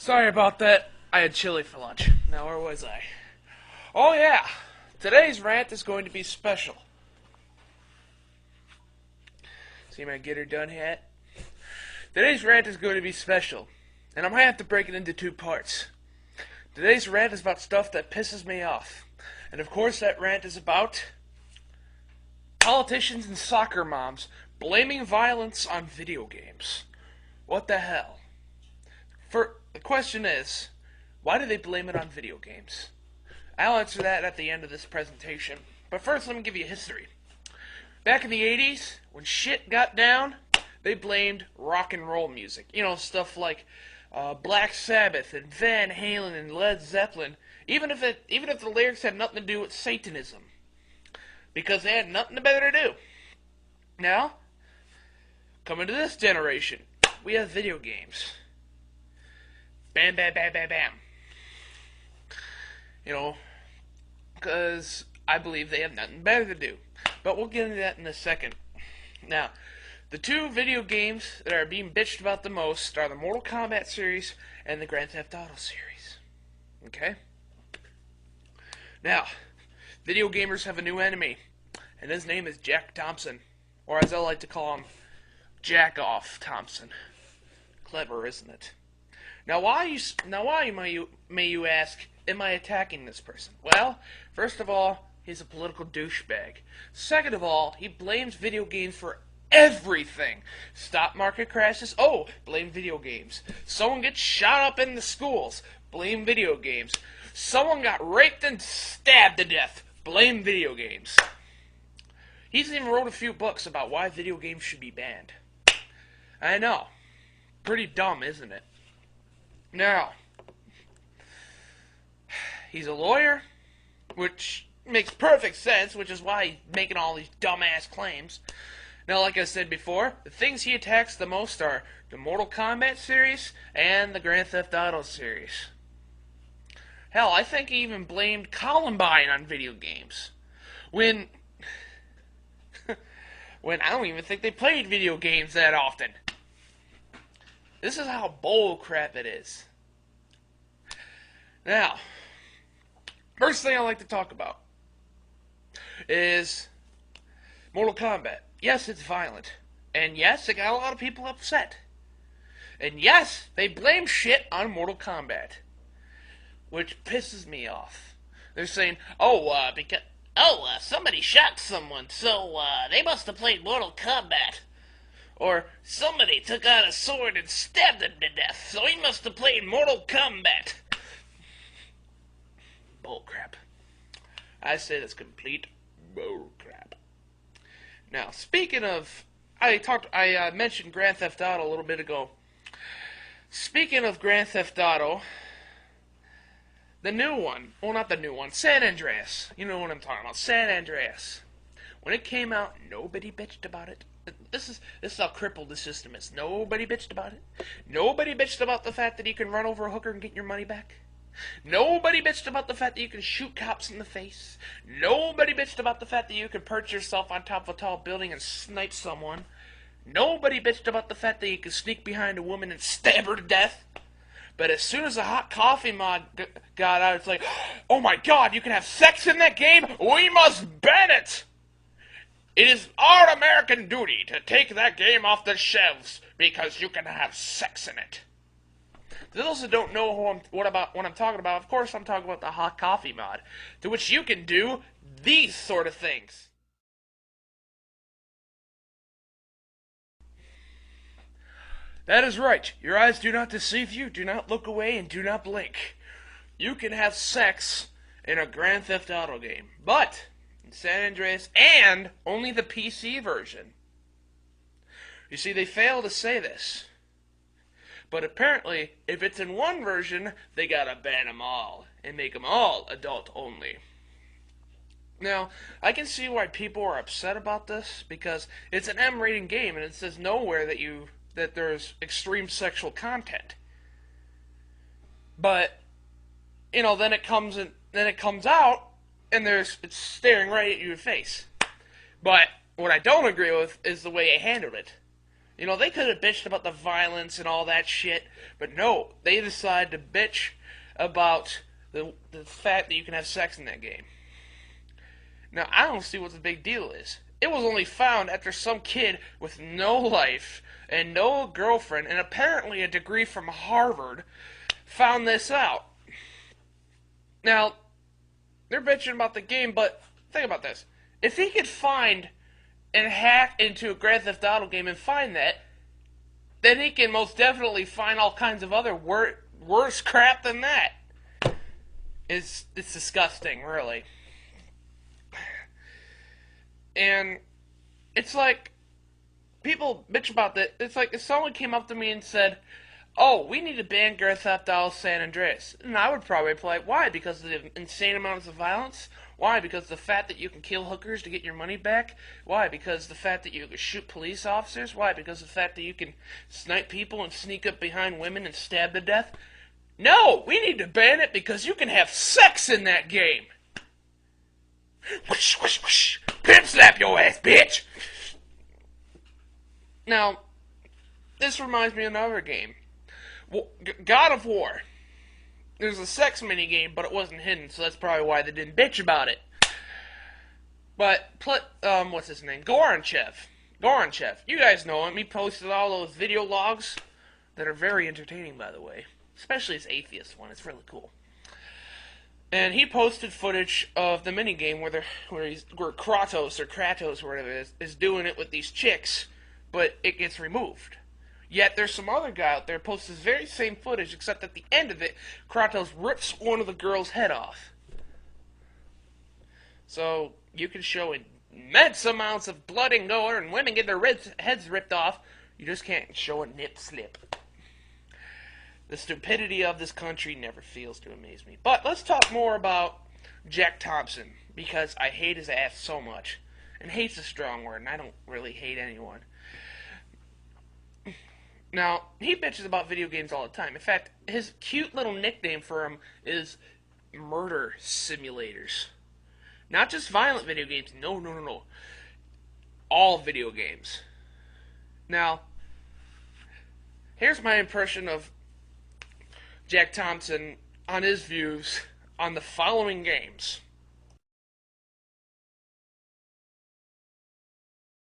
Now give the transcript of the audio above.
Sorry about that. I had chili for lunch. Now, where was I? Oh, yeah. Today's rant is going to be special. See my get her done hat? Today's rant is going to be special. And I might have to break it into two parts. Today's rant is about stuff that pisses me off. And of course, that rant is about politicians and soccer moms blaming violence on video games. What the hell? The question is, why do they blame it on video games? I'll answer that at the end of this presentation. But first, let me give you history. Back in the 80s, when shit got down, they blamed rock and roll music. You know, stuff like Black Sabbath and Van Halen and Led Zeppelin, even if the lyrics had nothing to do with Satanism, because they had nothing better to do. Now, coming to this generation, we have video games. Bam, bam, bam, bam, bam. You know, because I believe they have nothing better to do. But we'll get into that in a second. Now, the two video games that are being bitched about the most are the Mortal Kombat series and the Grand Theft Auto series. Okay? Now, video gamers have a new enemy, and his name is Jack Thompson, or as I like to call him, Jack Off Thompson. Clever, isn't it? Now, why may you ask, am I attacking this person? Well, first of all, he's a political douchebag. Second of all, he blames video games for everything. Stock market crashes? Oh, blame video games. Someone gets shot up in the schools? Blame video games. Someone got raped and stabbed to death? Blame video games. He's even wrote a few books about why video games should be banned. I know. Pretty dumb, isn't it? Now, he's a lawyer, which makes perfect sense, which is why he's making all these dumbass claims. Now, like I said before, the things he attacks the most are the Mortal Kombat series and the Grand Theft Auto series. Hell, I think he even blamed Columbine on video games. When I don't even think they played video games that often. This is how bull crap it is. Now, first thing I like to talk about is Mortal Kombat. Yes, it's violent. And yes, it got a lot of people upset. And yes, they blame shit on Mortal Kombat. Which pisses me off. They're saying, somebody shot someone, so they must have played Mortal Kombat. Or, somebody took out a sword and stabbed him to death, so he must have played Mortal Kombat. Bullcrap. I say that's complete bullcrap. Now, speaking of, I mentioned Grand Theft Auto a little bit ago. Speaking of Grand Theft Auto, the new one, well, not the new one, San Andreas. You know what I'm talking about, San Andreas. When it came out, nobody bitched about it. This is how crippled the system is. Nobody bitched about it. Nobody bitched about the fact that you can run over a hooker and get your money back. Nobody bitched about the fact that you can shoot cops in the face. Nobody bitched about the fact that you can perch yourself on top of a tall building and snipe someone. Nobody bitched about the fact that you can sneak behind a woman and stab her to death. But as soon as the hot coffee mod got out, it's like, oh my god, you can have sex in that game? We must ban it! It is our American duty to take that game off the shelves because you can have sex in it. For those who don't know what I'm talking about, of course I'm talking about the hot coffee mod, to which you can do these sort of things. That is right. Your eyes do not deceive you, do not look away, and do not blink. You can have sex in a Grand Theft Auto game, but San Andreas, and only the PC version. You see, they fail to say this. But apparently, if it's in one version, they gotta ban them all, and make them all adult only. Now, I can see why people are upset about this, because it's an M-rated game, and it says nowhere that there's extreme sexual content. But, then it comes out, and it's staring right at your face. But what I don't agree with is the way they handled it. You know, they could have bitched about the violence and all that shit, but no, they decided to bitch about the fact that you can have sex in that game. Now, I don't see what the big deal is. It was only found after some kid with no life and no girlfriend and apparently a degree from Harvard found this out. Now, they're bitching about the game, but think about this. If he could find and hack into a Grand Theft Auto game and find that, then he can most definitely find all kinds of other worse crap than that. It's disgusting, really. And it's like, people bitch about that. It's like if someone came up to me and said, "Oh, we need to ban Grand Theft Auto San Andreas," and I would probably reply, "Why? Because of the insane amounts of violence? Why? Because the fact that you can kill hookers to get your money back? Why? Because the fact that you can shoot police officers? Why? Because the fact that you can snipe people and sneak up behind women and stab to death? No, we need to ban it because you can have sex in that game. Whoosh, whoosh, whoosh. Pimp slap your ass, bitch!" Now, this reminds me of another game. God of War. There's a sex minigame, but it wasn't hidden, so that's probably why they didn't bitch about it. But, what's his name? Goranchev. You guys know him. He posted all those video logs that are very entertaining, by the way. Especially his atheist one. It's really cool. And he posted footage of the minigame where Kratos, or whatever it is doing it with these chicks, but it gets removed. Yet there's some other guy out there posts this very same footage, except at the end of it, Kratos rips one of the girls' head off. So you can show immense amounts of blood and gore, and women get their heads ripped off. You just can't show a nip slip. The stupidity of this country never fails to amaze me. But let's talk more about Jack Thompson, because I hate his ass so much. And hate's a strong word, and I don't really hate anyone. Now, he bitches about video games all the time. In fact, his cute little nickname for him is Murder Simulators. Not just violent video games. No. All video games. Now, here's my impression of Jack Thompson on his views on the following games.